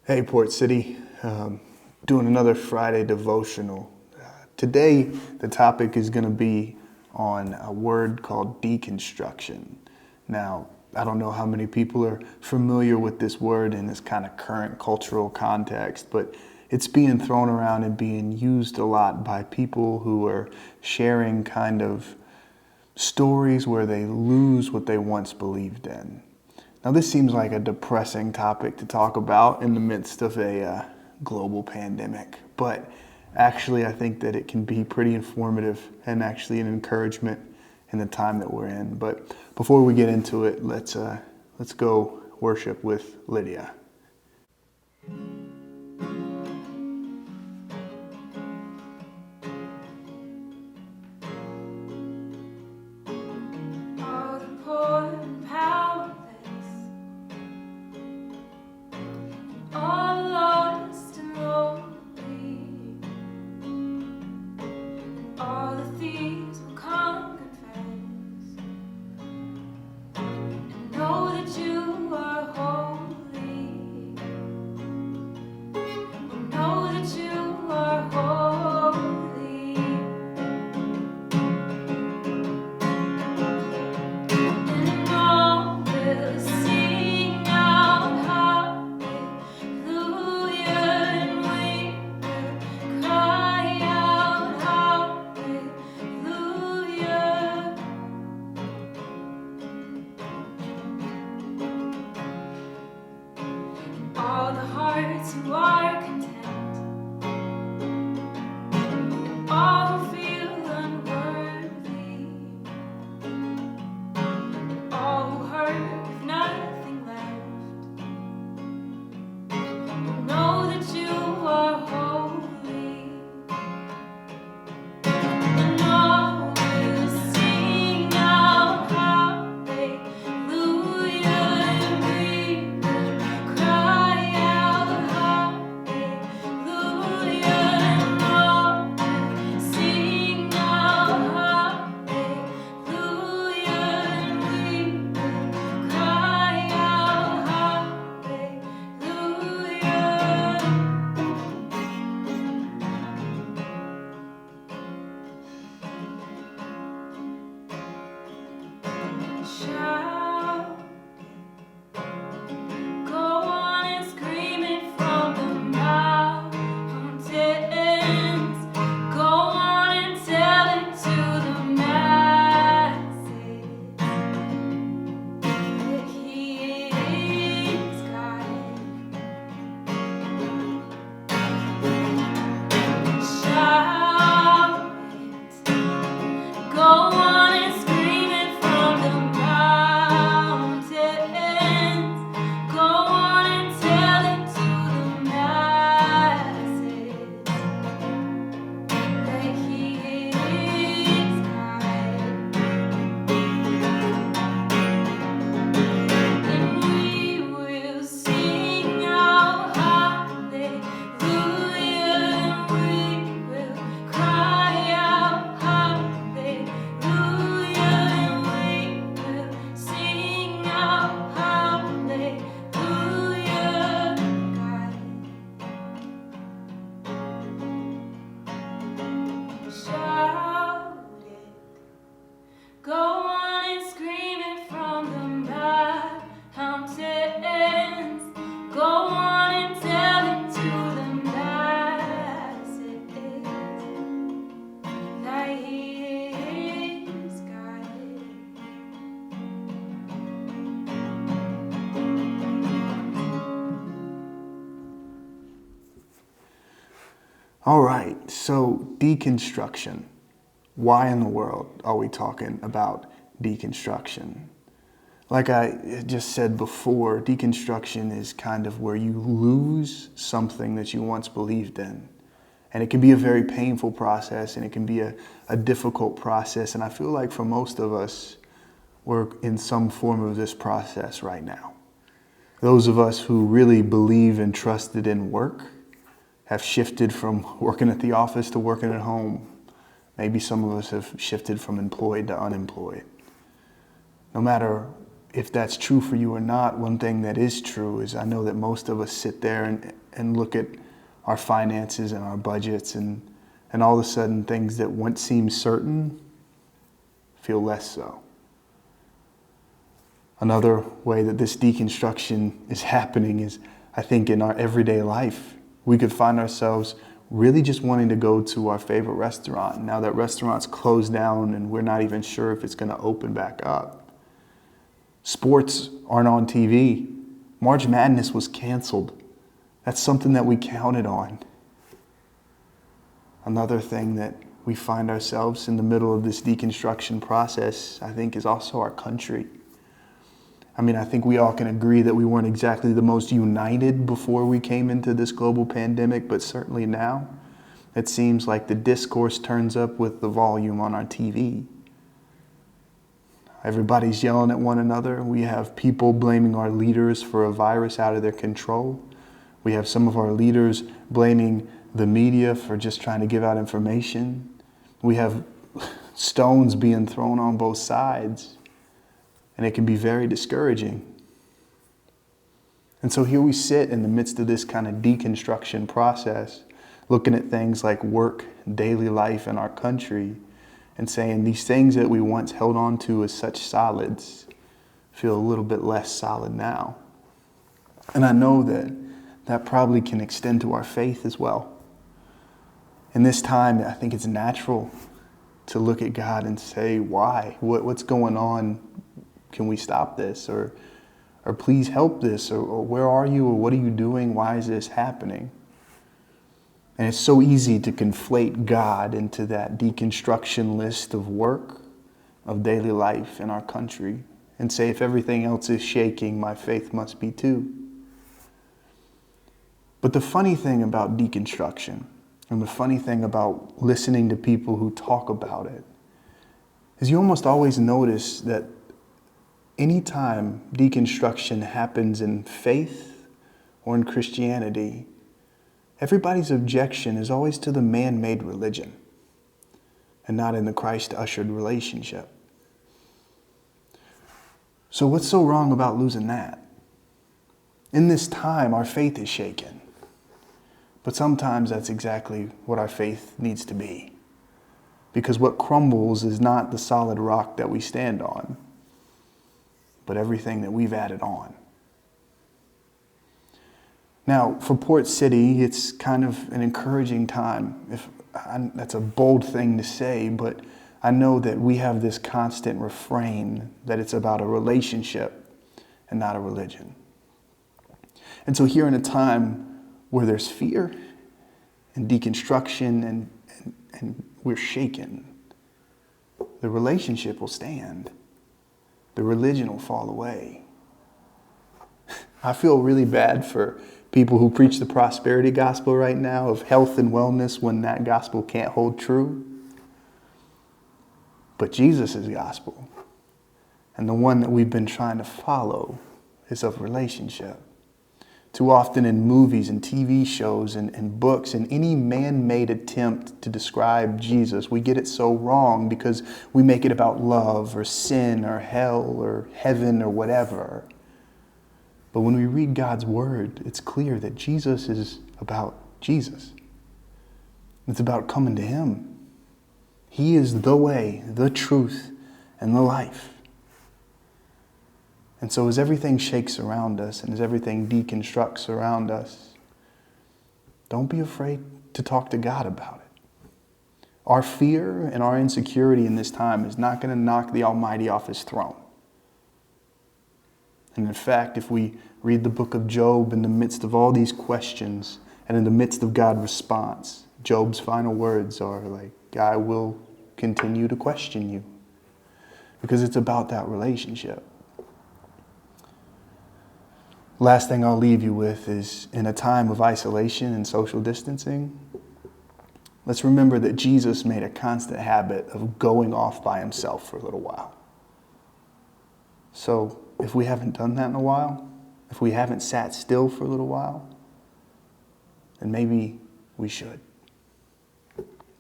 Hey, Port City. Doing another Friday devotional. Today, the topic is going to be on a word called deconstruction. Now, I don't know how many people are familiar with this word in this kind of current cultural context, but it's being thrown around and being used a lot by people who are sharing kind of stories where they lose what they once believed in. Now, this seems like a depressing topic to talk about in the midst of a global pandemic, but actually I think that it can be pretty informative and actually an encouragement in the time that we're in. But before we get into it, let's go worship with Lydia. All the poor and powerless, all lost and lonely, all the thieves will come confess and know that you are holy. Know that you are holy. And all will sing out hallelujah, and we will cry out hallelujah. All the hearts who are content, all who feel unworthy, all who hurt with nothing left, know that you are holy. And all will sing out hallelujah, and we will cry out hallelujah. And all will sing out hallelujah, and we will cry out hallelujah. Shout, go on and scream it from the mountains. Go on and tell it to the masses that He is God. Shout it, go on and scream it from the mountains. Go on and tell it to the masses that He is God. And we will sing out hallelujah, and we will cry out hallelujah, and we will sing out hallelujah, God. Shout it, go on and scream it from the mountains. Go on and tell it to the masses that He is God. All right, so deconstruction. Why in the world are we talking about deconstruction? Like I just said before, deconstruction is kind of where you lose something that you once believed in. And it can be a very painful process, and it can be a difficult process. And I feel like for most of us, we're in some form of this process right now. Those of us who really believe and trusted in work have shifted from working at the office to working at home. Maybe some of us have shifted from employed to unemployed. No matter if that's true for you or not, one thing that is true is I know that most of us sit there and look at our finances and our budgets, and all of a sudden things that once seemed certain feel less so. Another way that this deconstruction is happening is, I think, in our everyday life. We could find ourselves really just wanting to go to our favorite restaurant. Now that restaurant's closed down and we're not even sure if it's going to open back up. Sports aren't on TV. March Madness was canceled. That's something that we counted on. Another thing that we find ourselves in the middle of this deconstruction process, I think, is also our country. I mean, I think we all can agree that we weren't exactly the most united before we came into this global pandemic, but certainly now, it seems like the discourse turns up with the volume on our TV. Everybody's yelling at one another. We have people blaming our leaders for a virus out of their control. We have some of our leaders blaming the media for just trying to give out information. We have stones being thrown on both sides. And it can be very discouraging. And so here we sit in the midst of this kind of deconstruction process, looking at things like work, daily life in our country, and saying these things that we once held on to as such solids feel a little bit less solid now. And I know that that probably can extend to our faith as well. In this time, I think it's natural to look at God and say, why? What's going on? Can we stop this? Or please help this? Or where are you? Or what are you doing? Why is this happening? And it's so easy to conflate God into that deconstruction list of work, of daily life in our country, and say, if everything else is shaking, my faith must be too. But the funny thing about deconstruction, and the funny thing about listening to people who talk about it, is you almost always notice that anytime deconstruction happens in faith or in Christianity, everybody's objection is always to the man-made religion and not in the Christ-ushered relationship. So what's so wrong about losing that? In this time, our faith is shaken. But sometimes that's exactly what our faith needs to be. Because what crumbles is not the solid rock that we stand on, but everything that we've added on. Now, for Port City, it's kind of an encouraging time. That's a bold thing to say, but I know that we have this constant refrain that it's about a relationship and not a religion. And so here in a time where there's fear and deconstruction and we're shaken, the relationship will stand. The religion will fall away. I feel really bad for people who preach the prosperity gospel right now of health and wellness when that gospel can't hold true. But Jesus' gospel, and the one that we've been trying to follow, is of relationship. Too often in movies and TV shows and books and any man-made attempt to describe Jesus, we get it so wrong because we make it about love or sin or hell or heaven or whatever. But when we read God's word, it's clear that Jesus is about Jesus. It's about coming to Him. He is the way, the truth, and the life. And so as everything shakes around us and as everything deconstructs around us, don't be afraid to talk to God about it. Our fear and our insecurity in this time is not going to knock the Almighty off His throne. And in fact, if we read the book of Job in the midst of all these questions and in the midst of God's response, Job's final words are like, I will continue to question you. Because it's about that relationship. Last thing I'll leave you with is, in a time of isolation and social distancing, let's remember that Jesus made a constant habit of going off by Himself for a little while. So if we haven't done that in a while, if we haven't sat still for a little while, then maybe we should.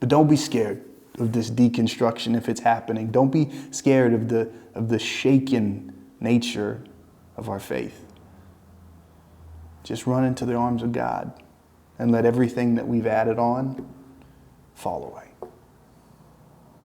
But don't be scared of this deconstruction if it's happening. Don't be scared of the shaken nature of our faith. Just run into the arms of God and let everything that we've added on fall away.